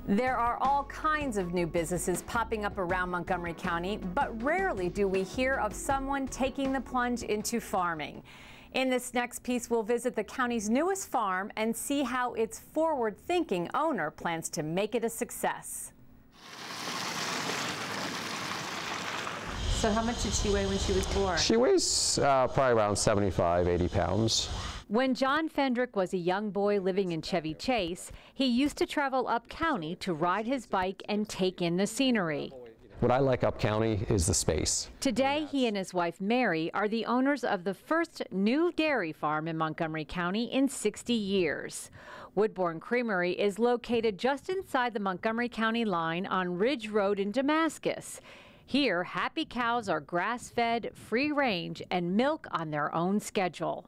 There are all kinds of new businesses popping up around Montgomery County, but rarely do we hear of someone taking the plunge into farming. In this next piece, we'll visit the county's newest farm and see how its forward-thinking owner plans to make it a success. So how much did she weigh when she was born? She weighs probably around 75, 80 pounds. When John Fendrick was a young boy living in Chevy Chase, he used to travel Upcounty to ride his bike and take in the scenery. What I like Upcounty is the space. Today, he and his wife Mary are the owners of the first new dairy farm in Montgomery County in 60 years. Woodbourne Creamery is located just inside the Montgomery County line on Ridge Road in Damascus. Here, happy cows are grass-fed, free-range, and milk on their own schedule.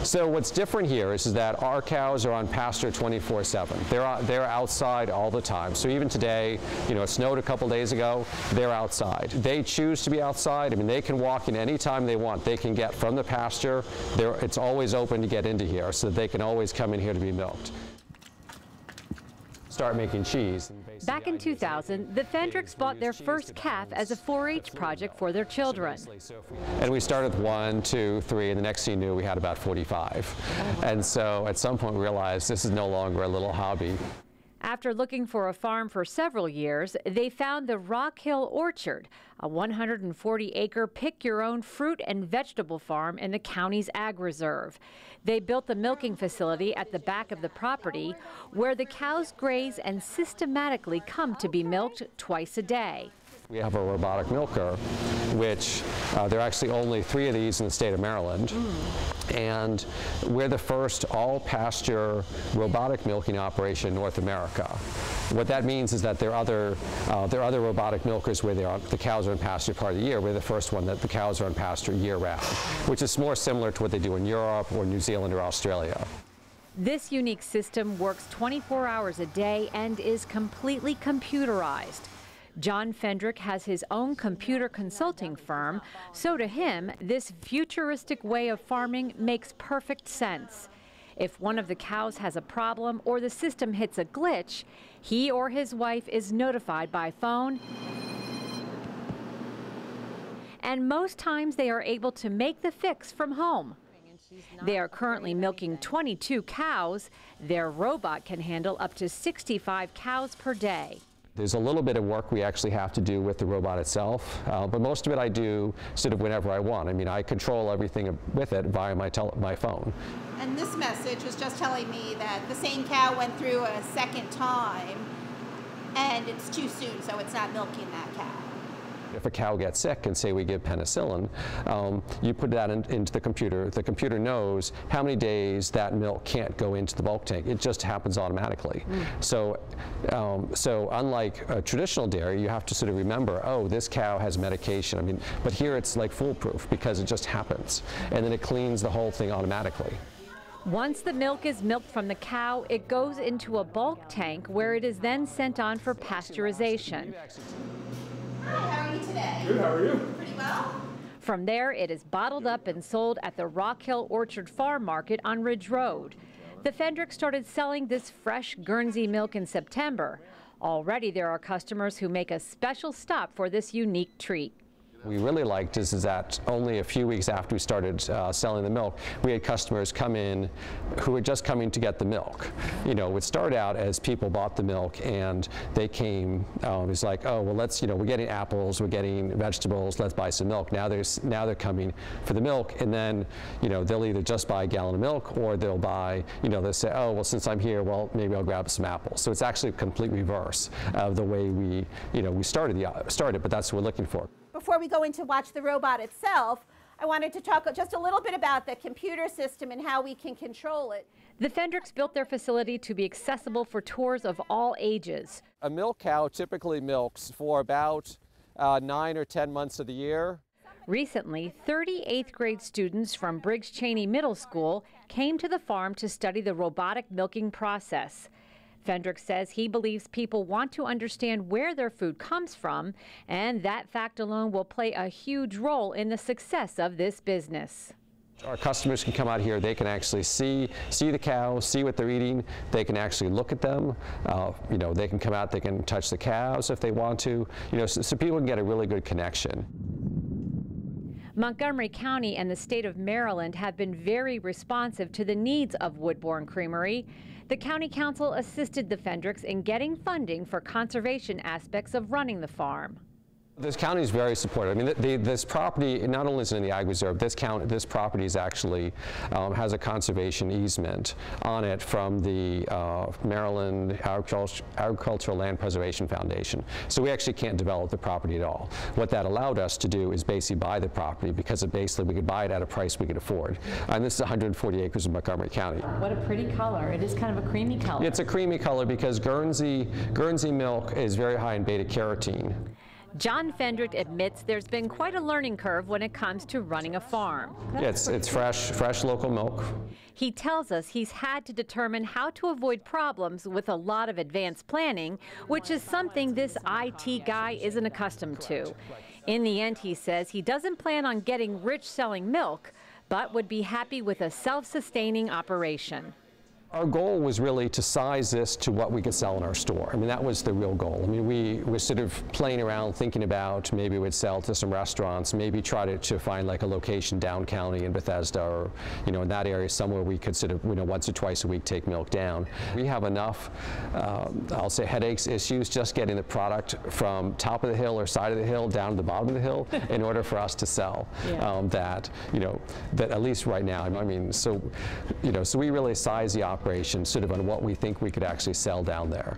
So what's different here is that our cows are on pasture 24/7. They're outside all the time. So even today, you know, it snowed a couple days ago, they're outside. They choose to be outside. I mean, they can walk in any time they want. They can get from the pasture. It's always open to get into here, so they can always come in here to be milked. Start making cheese. Back in 2000, the Fendricks bought their first calf as a 4-H project for their children. And we started with 1, 2, 3, and the next thing you knew, we had about 45. And so at some point we realized this is no longer a little hobby. After looking for a farm for several years, they found the Rock Hill Orchard, a 140-acre pick-your-own fruit and vegetable farm in the county's ag reserve. They built the milking facility at the back of the property, where the cows graze and systematically come to be milked twice a day. We have a robotic milker, which there are actually only 3 of these in the state of Maryland. And we're the first all-pasture robotic milking operation in North America. What that means is that there are other robotic milkers where the cows are in pasture part of the year. We're the first one that the cows are in pasture year-round, which is more similar to what they do in Europe or New Zealand or Australia. This unique system works 24 hours a day and is completely computerized. John Fendrick has his own computer consulting firm, so to him, this futuristic way of farming makes perfect sense. If one of the cows has a problem or the system hits a glitch, he or his wife is notified by phone, and most times they are able to make the fix from home. They are currently milking 22 cows. Their robot can handle up to 65 cows per day. There's a little bit of work we actually have to do with the robot itself, but most of it I do sort of whenever I want. I mean, I control everything with it via my phone. And this message was just telling me that the same cow went through a second time and it's too soon, so it's not milking that cow. If a cow gets sick and say we give penicillin, you put that into the computer. The computer knows how many days that milk can't go into the bulk tank. It just happens automatically. So unlike a traditional dairy, you have to sort of remember, oh, this cow has medication. I mean, but here it's like foolproof because it just happens. And then it cleans the whole thing automatically. Once the milk is milked from the cow, it goes into a bulk tank where it is then sent on for pasteurization. Hi, how are you today? Good, how are you? Pretty well. From there, it is bottled up and sold at the Rock Hill Orchard Farm Market on Ridge Road. The Fendricks started selling this fresh Guernsey milk in September. Already there are customers who make a special stop for this unique treat. We really liked is that only a few weeks after we started selling the milk, we had customers come in who were just coming to get the milk. You know, it started out as people bought the milk and they came, it's like, oh, well, let's, you know, we're getting apples, we're getting vegetables, let's buy some milk. Now they're coming for the milk, and then, you know, they'll either just buy a gallon of milk or they'll buy, you know, they'll say, oh, well, since I'm here, well, maybe I'll grab some apples. So it's actually a complete reverse of the way we, you know, we started, but that's what we're looking for. Before we go in to watch the robot itself, I wanted to talk just a little bit about the computer system and how we can control it. The Fendricks built their facility to be accessible for tours of all ages. A milk cow typically milks for about 9 or 10 months of the year. Recently, 30 8th grade students from Briggs Cheney Middle School came to the farm to study the robotic milking process. Fendrick says he believes people want to understand where their food comes from, and that fact alone will play a huge role in the success of this business. Our customers can come out here, they can actually see the cows, see what they're eating, they can actually look at them, you know, they can come out, they can touch the cows if they want to, you know, so people can get a really good connection. Montgomery County and the state of Maryland have been very responsive to the needs of Woodbourne Creamery. The county council assisted the Fendricks in getting funding for conservation aspects of running the farm. This county is very supportive. I mean, this property not only is in the Ag Reserve, this property is actually has a conservation easement on it from the Maryland Agricultural Land Preservation Foundation. So we actually can't develop the property at all. What that allowed us to do is basically buy the property because basically we could buy it at a price we could afford. And this is 140 acres in Montgomery County. What a pretty color. It is kind of a creamy color. It's a creamy color because Guernsey milk is very high in beta carotene. John Fendrick admits there's been quite a learning curve when it comes to running a farm. Yeah, it's fresh local milk. He tells us he's had to determine how to avoid problems with a lot of advanced planning, which is something this IT guy isn't accustomed to. In the end, he says he doesn't plan on getting rich selling milk, but would be happy with a self-sustaining operation. Our goal was really to size this to what we could sell in our store. I mean, that was the real goal. I mean, we were sort of playing around thinking about maybe we'd sell to some restaurants, maybe try to find like a location down county in Bethesda or, you know, in that area somewhere we could sort of, you know, once or twice a week take milk down. We have enough, I'll say headaches, issues, just getting the product from top of the hill or side of the hill down to the bottom of the hill in order for us to sell that, you know, that at least right now. I mean, so, you know, so we really size the operation sort of on what we think we could actually sell down there.